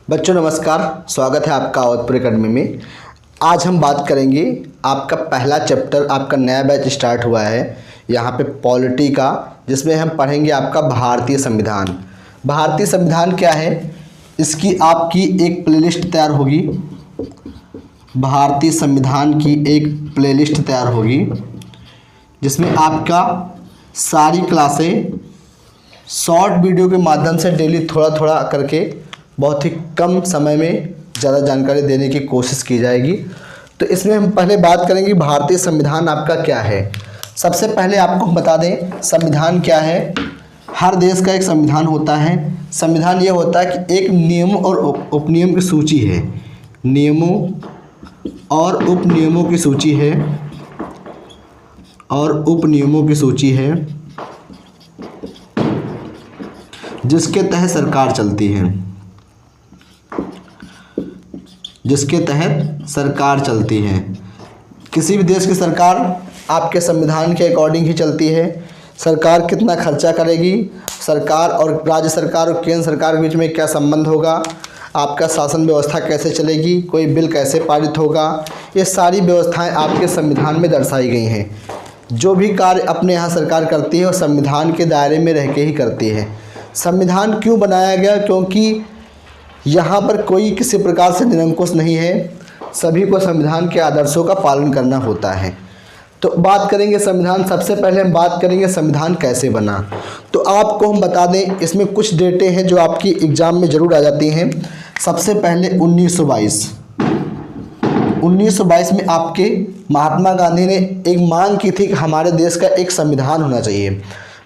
बच्चों नमस्कार, स्वागत है आपका अवधपुर एकेडमी में। आज हम बात करेंगे आपका पहला चैप्टर, आपका नया बैच स्टार्ट हुआ है यहाँ पे पॉलिटी का, जिसमें हम पढ़ेंगे आपका भारतीय संविधान। भारतीय संविधान क्या है, इसकी आपकी एक प्लेलिस्ट तैयार होगी। भारतीय संविधान की एक प्लेलिस्ट तैयार होगी जिसमें आपका सारी क्लासें शॉर्ट वीडियो के माध्यम से डेली थोड़ा थोड़ा करके बहुत ही कम समय में ज़्यादा जानकारी देने की कोशिश की जाएगी। तो इसमें हम पहले बात करेंगे भारतीय संविधान आपका क्या है। सबसे पहले आपको हम बता दें संविधान क्या है। हर देश का एक संविधान होता है। संविधान ये होता है कि एक नियम और उपनियम की सूची है, नियमों और उपनियमों की सूची है, और उपनियमों की सूची है जिसके तहत सरकार चलती है, जिसके तहत सरकार चलती है। किसी भी देश की सरकार आपके संविधान के अकॉर्डिंग ही चलती है। सरकार कितना खर्चा करेगी, सरकार और राज्य सरकार और केंद्र सरकार के बीच में क्या संबंध होगा, आपका शासन व्यवस्था कैसे चलेगी, कोई बिल कैसे पारित होगा, ये सारी व्यवस्थाएं आपके संविधान में दर्शाई गई हैं। जो भी कार्य अपने यहाँ सरकार करती है वो संविधान के दायरे में रह के ही करती है। संविधान क्यों बनाया गया, क्योंकि यहाँ पर कोई किसी प्रकार से निरंकुश नहीं है, सभी को संविधान के आदर्शों का पालन करना होता है। तो बात करेंगे संविधान। सबसे पहले हम बात करेंगे संविधान कैसे बना। तो आपको हम बता दें, इसमें कुछ डेटें हैं जो आपकी एग्ज़ाम में ज़रूर आ जाती हैं। सबसे पहले 1922 में आपके महात्मा गांधी ने एक मांग की थी कि हमारे देश का एक संविधान होना चाहिए।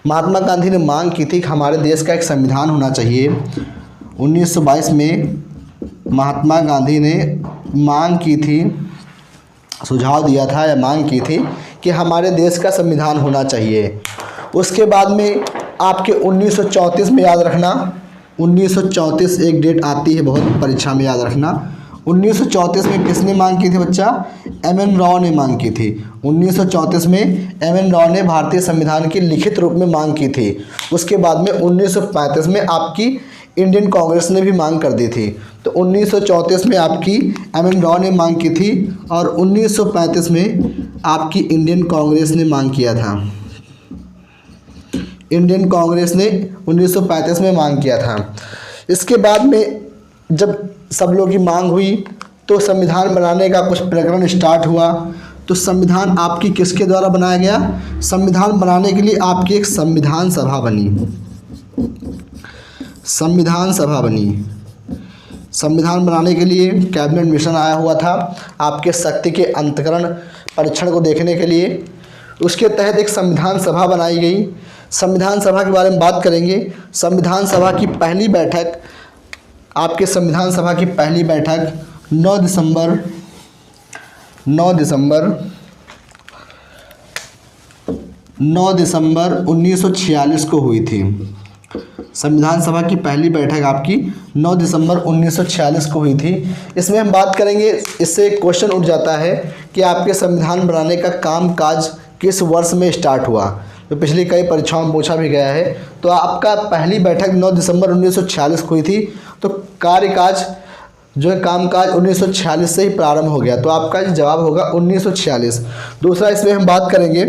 महात्मा गांधी ने मांग की थी कि हमारे देश का एक संविधान होना चाहिए। 1922 में महात्मा गांधी ने मांग की थी, सुझाव दिया था या मांग की थी कि हमारे देश का संविधान होना चाहिए। उसके बाद में आपके 1934 में, याद रखना 1934 एक डेट आती है बहुत परीक्षा में, याद रखना। 1934 में किसने मांग की थी बच्चा? एम.एन. राव ने मांग की थी। 1934 में एम.एन. राव ने भारतीय संविधान की लिखित रूप में मांग की थी। उसके बाद में 1935 में आपकी इंडियन कांग्रेस ने भी मांग कर दी थी। तो 1934 में आपकी एम.एन. राव ने मांग की थी और 1935 में आपकी इंडियन कांग्रेस ने मांग किया था। इंडियन कांग्रेस ने 1935 में मांग किया था। इसके बाद में जब सब लोगों की मांग हुई तो संविधान बनाने का कुछ प्रकरण स्टार्ट हुआ। तो संविधान आपकी किसके द्वारा बनाया गया? संविधान बनाने के लिए आपकी एक संविधान सभा बनी। संविधान सभा बनी। संविधान बनाने के लिए कैबिनेट मिशन आया हुआ था आपके शक्ति के अंतःकरण परीक्षण को देखने के लिए। उसके तहत एक संविधान सभा बनाई गई। संविधान सभा के बारे में बात करेंगे। संविधान सभा की पहली बैठक, आपके संविधान सभा की पहली बैठक 9 दिसंबर 1946 को हुई थी। संविधान सभा की पहली बैठक आपकी 9 दिसंबर 1946 को हुई थी। इसमें हम बात करेंगे, इससे एक क्वेश्चन उठ जाता है कि आपके संविधान बनाने का काम काज किस वर्ष में स्टार्ट हुआ। तो पिछली कई परीक्षाओं में पूछा भी गया है। तो आपका पहली बैठक 9 दिसंबर 1946 को हुई थी। तो कार्यकाज जो है कामकाज 1946 से ही प्रारंभ हो गया। तो आपका जवाब होगा 1946। दूसरा इसमें हम बात करेंगे,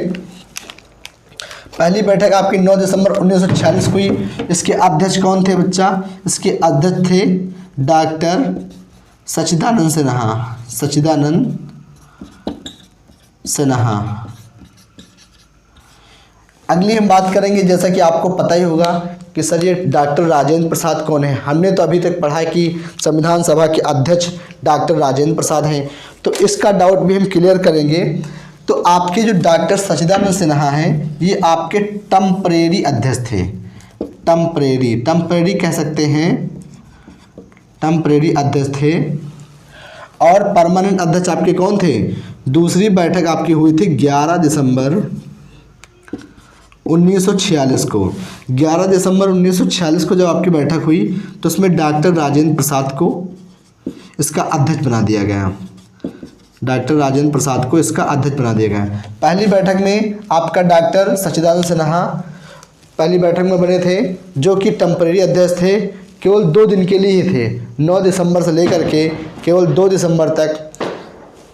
पहली बैठक आपकी 9 दिसंबर 1946 को हुई। इसके अध्यक्ष कौन थे बच्चा? इसके अध्यक्ष थे डॉक्टर सच्चिदानंद सिन्हा। सच्चिदानंद सिन्हा। अगली हम बात करेंगे, जैसा कि आपको पता ही होगा कि सर ये डॉक्टर राजेंद्र प्रसाद कौन है। हमने तो अभी तक पढ़ा है कि संविधान सभा के अध्यक्ष डॉक्टर राजेंद्र प्रसाद हैं। तो इसका डाउट भी हम क्लियर करेंगे। तो आपके जो डॉक्टर सच्चिदानंद सिन्हा हैं, ये आपके टेम्परेरी अध्यक्ष थे। टेम्परेरी कह सकते हैं, टेम्परेरी अध्यक्ष थे। और परमानेंट अध्यक्ष आपके कौन थे? दूसरी बैठक आपकी हुई थी 11 दिसंबर 1946 को। 11 दिसंबर 1946 को जब आपकी बैठक हुई तो उसमें डॉक्टर राजेंद्र प्रसाद को इसका अध्यक्ष बना दिया गया। डॉक्टर राजेंद्र प्रसाद को इसका अध्यक्ष बना दिया गया। पहली बैठक में आपका डॉक्टर सच्चिदानंद सिन्हा पहली बैठक में बने थे, जो कि टेम्परेरी अध्यक्ष थे। केवल 2 दिन के लिए ही थे, 9 दिसंबर से लेकर के केवल 2 दिसंबर तक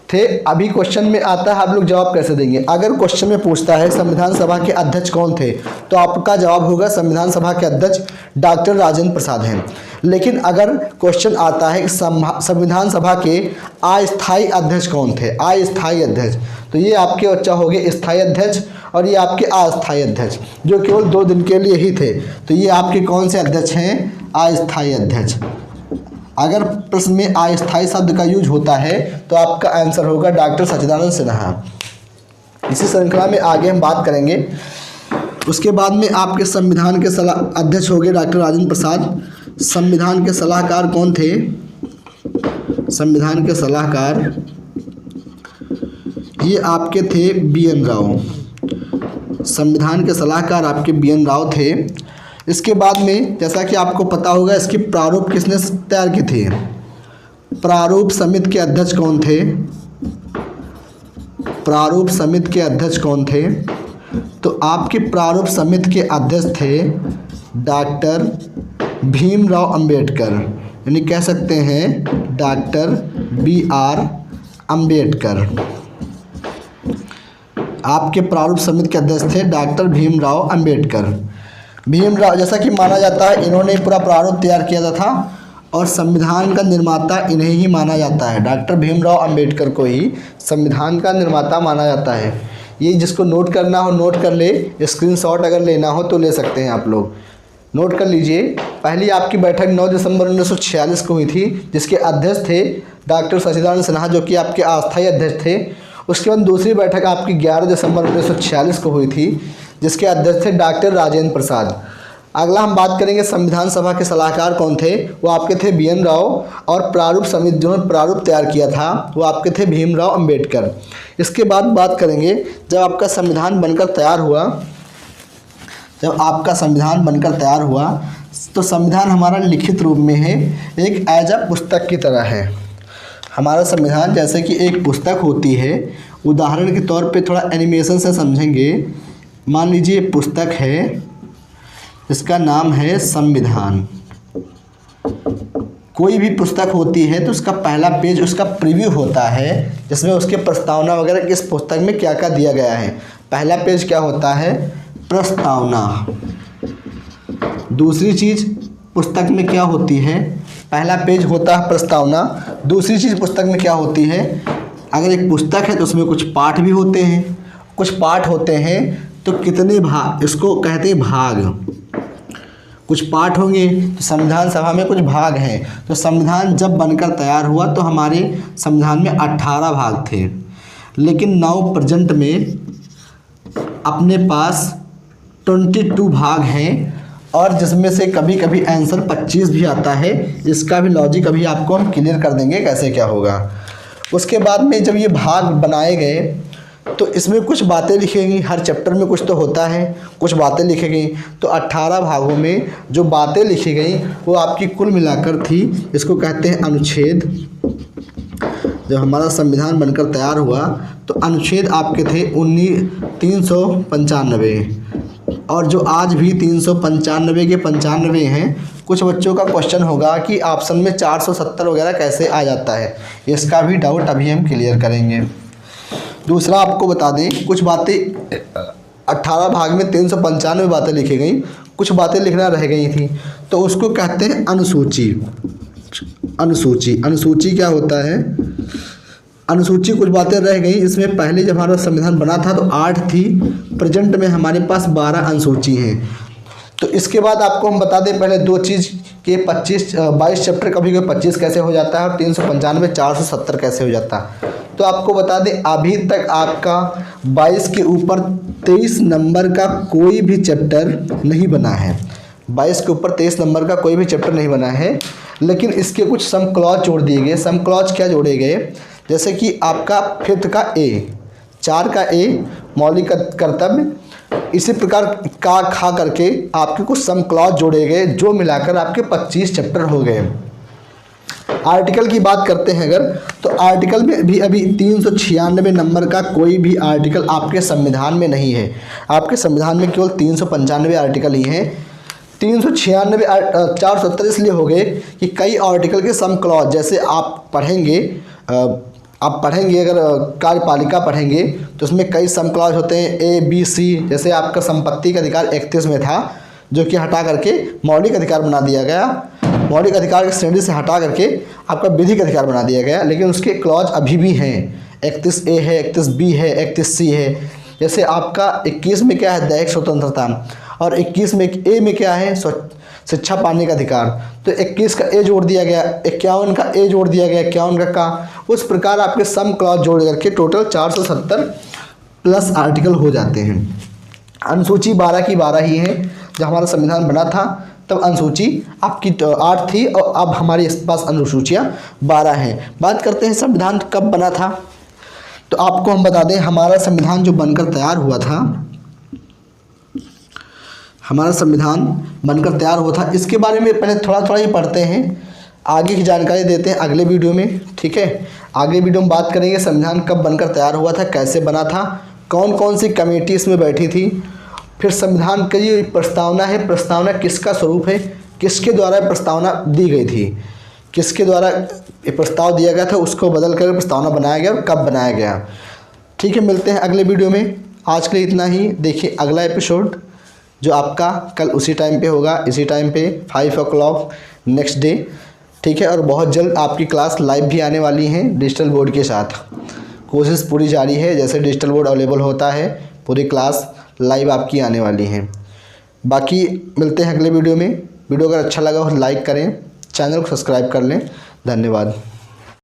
थे। अभी क्वेश्चन में आता है आप लोग जवाब कैसे देंगे। अगर क्वेश्चन में पूछता है संविधान सभा के अध्यक्ष कौन थे, तो आपका जवाब होगा संविधान सभा के अध्यक्ष डॉक्टर राजेंद्र प्रसाद हैं। लेकिन अगर क्वेश्चन आता है संविधान सभा के अस्थायी अध्यक्ष कौन थे, अस्थायी अध्यक्ष, तो ये आपके बच्चा हो गए स्थायी अध्यक्ष और ये आपके अस्थायी अध्यक्ष जो केवल 2 दिन के लिए ही थे। तो ये आपके कौन से अध्यक्ष हैं, अस्थायी अध्यक्ष। अगर प्रश्न में अस्थायी शब्द का यूज होता है तो आपका आंसर होगा डॉक्टर सच्चिदानंद सिन्हा। इसी श्रृंखला में आगे हम बात करेंगे। उसके बाद में आपके संविधान के अध्यक्ष हो गए डॉक्टर राजेंद्र प्रसाद। संविधान के सलाहकार कौन थे, संविधान के सलाहकार ये आपके थे बी.एन. राव। संविधान के सलाहकार आपके बी.एन. राव थे। इसके बाद में जैसा कि आपको पता होगा इसकी प्रारूप किसने तैयार की थी, प्रारूप समिति के अध्यक्ष कौन थे, प्रारूप समिति के अध्यक्ष कौन थे, तो आपके प्रारूप समिति के अध्यक्ष थे डॉक्टर भीमराव अंबेडकर, यानी कह सकते हैं डॉक्टर B.R. अंबेडकर। आपके प्रारूप समिति के अध्यक्ष थे डॉक्टर भीमराव अंबेडकर। भीमराव, जैसा कि माना जाता है इन्होंने पूरा प्रारूप तैयार किया था और संविधान का निर्माता इन्हें ही माना जाता है। डॉक्टर भीमराव अंबेडकर को ही संविधान का निर्माता माना जाता है। ये जिसको नोट करना हो नोट कर ले, स्क्रीनशॉट अगर लेना हो तो ले सकते हैं आप लोग, नोट कर लीजिए। पहली आपकी बैठक 9 दिसंबर 1946 को हुई थी जिसके अध्यक्ष थे डॉक्टर सच्चिदानंद सिन्हा जो कि आपके अस्थायी अध्यक्ष थे। उसके बाद दूसरी बैठक आपकी 11 दिसंबर 1946 को हुई थी जिसके अध्यक्ष थे डॉक्टर राजेंद्र प्रसाद। अगला हम बात करेंगे संविधान सभा के सलाहकार कौन थे, वो आपके थे बी.एन. राव और प्रारूप समिति जिन्होंने प्रारूप तैयार किया था वो आपके थे भीमराव अंबेडकर। इसके बाद बात करेंगे जब आपका संविधान बनकर तैयार हुआ, जब आपका संविधान बनकर तैयार हुआ तो संविधान हमारा लिखित रूप में है, एक एज अ पुस्तक की तरह है। हमारा संविधान जैसे कि एक पुस्तक होती है, उदाहरण के तौर पे थोड़ा एनिमेशन से समझेंगे। मान लीजिए पुस्तक है, इसका नाम है संविधान। कोई भी पुस्तक होती है तो उसका पहला पेज उसका प्रीव्यू होता है जिसमें उसके प्रस्तावना वगैरह किस पुस्तक में क्या क्या दिया गया है। पहला पेज क्या होता है, प्रस्तावना। दूसरी चीज़ पुस्तक में क्या होती है, पहला पेज होता है प्रस्तावना। दूसरी चीज़ पुस्तक में क्या होती है, अगर एक पुस्तक है तो उसमें कुछ पाठ भी होते हैं। कुछ पाठ होते हैं तो कितने भाग, इसको कहते हैं भाग। कुछ पाठ होंगे तो संविधान सभा में कुछ भाग हैं। तो संविधान जब बनकर तैयार हुआ तो हमारे संविधान में 18 भाग थे, लेकिन नाउ प्रेजेंट में अपने पास 22 भाग हैं और जिसमें से कभी कभी आंसर 25 भी आता है। इसका भी लॉजिक अभी आपको हम क्लियर कर देंगे कैसे क्या होगा। उसके बाद में जब ये भाग बनाए गए तो इसमें कुछ बातें लिखी गई, हर चैप्टर में कुछ तो होता है, कुछ बातें लिखी गई। तो 18 भागों में जो बातें लिखी गई वो आपकी कुल मिलाकर थी, इसको कहते हैं अनुच्छेद। जब हमारा संविधान बनकर तैयार हुआ तो अनुच्छेद आपके थे 395 और जो आज भी 395 के 95 हैं। कुछ बच्चों का क्वेश्चन होगा कि ऑप्शन में 470 वगैरह कैसे आ जाता है, इसका भी डाउट अभी हम क्लियर करेंगे। दूसरा आपको बता दें, कुछ बातें 18 भाग में 395 बातें लिखी गई, कुछ बातें लिखना रह गई थी तो उसको कहते हैं अनुसूची। अनुसूची, अनुसूची क्या होता है, अनुसूची कुछ बातें रह गई। इसमें पहले जब हमारा संविधान बना था तो 8 थी, प्रेजेंट में हमारे पास 12 अनुसूची हैं। तो इसके बाद आपको हम बता दें पहले दो चीज़ के 22 चैप्टर कभी कभी 25 कैसे हो जाता है और 395 470 कैसे हो जाता है। तो आपको बता दें अभी तक आपका 22 के ऊपर 23 नंबर का कोई भी चैप्टर नहीं बना है। 22 के ऊपर 23 नंबर का कोई भी चैप्टर नहीं बना है, लेकिन इसके कुछ सम क्लॉज जोड़ दिए गए। सम क्लॉज क्या जोड़े गए, जैसे कि आपका 5th का ए, 4 का ए मौलिक कर्तव्य, इसी प्रकार का खा करके आपके कुछ सम क्लॉज जोड़े गए जो मिलाकर आपके 25 चैप्टर हो गए। आर्टिकल की बात करते हैं अगर, तो आर्टिकल में भी अभी 396 नंबर का कोई भी आर्टिकल आपके संविधान में नहीं है। आपके संविधान में केवल 395 आर्टिकल ही हैं। 396 470 इसलिए हो गए कि कई आर्टिकल के सम क्लॉज, जैसे आप पढ़ेंगे अगर कार्यपालिका पढ़ेंगे तो उसमें कई सम क्लॉज होते हैं A B C। जैसे आपका संपत्ति का अधिकार 31 में था, जो कि हटा करके मौलिक अधिकार बना दिया गया। मौलिक अधिकार की श्रेणी से हटा करके आपका विधिक अधिकार बना दिया गया, लेकिन उसके क्लॉज अभी भी हैं। 31A है, 31B है, 31C है। जैसे आपका 21 में क्या है, दैहिक स्वतंत्रता, और 21 में A में क्या है, शिक्षा पाने का अधिकार। तो 21 का A जोड़ दिया गया, 51 का A जोड़ दिया गया, 51 का। उस प्रकार आपके सम क्लॉज जोड़ करके टोटल 470 प्लस आर्टिकल हो जाते हैं। अनुसूची 12 की 12 ही है। जब हमारा संविधान बना था तब अनुसूची आपकी 8 थी और अब हमारे पास अनुसूचियाँ 12 हैं। बात करते हैं संविधान कब बना था। तो आपको हम बता दें, हमारा संविधान जो बनकर तैयार हुआ था, हमारा संविधान बनकर तैयार हुआ था, इसके बारे में पहले थोड़ा ही पढ़ते हैं, आगे की जानकारी देते हैं अगले वीडियो में। ठीक है, अगले वीडियो में बात करेंगे संविधान कब बनकर तैयार हुआ था, कैसे बना था, कौन कौन सी कमेटी इसमें बैठी थी, फिर संविधान की ये प्रस्तावना है, प्रस्तावना किसका स्वरूप है, किसके द्वारा प्रस्तावना दी गई थी, किसके द्वारा ये प्रस्ताव दिया गया था, उसको बदल कर प्रस्तावना बनाया गया और कब बनाया गया। ठीक है, मिलते हैं अगले वीडियो में। आज के लिए इतना ही। देखिए अगला एपिसोड जो आपका कल उसी टाइम पे होगा, इसी टाइम पे 5 o'clock नेक्स्ट डे। ठीक है, और बहुत जल्द आपकी क्लास लाइव भी आने वाली है डिजिटल बोर्ड के साथ। कोशिश पूरी जारी है, जैसे डिजिटल बोर्ड अवेलेबल होता है पूरी क्लास लाइव आपकी आने वाली है। बाकी मिलते हैं अगले वीडियो में। वीडियो अगर अच्छा लगा हो लाइक करें, चैनल को सब्सक्राइब कर लें। धन्यवाद।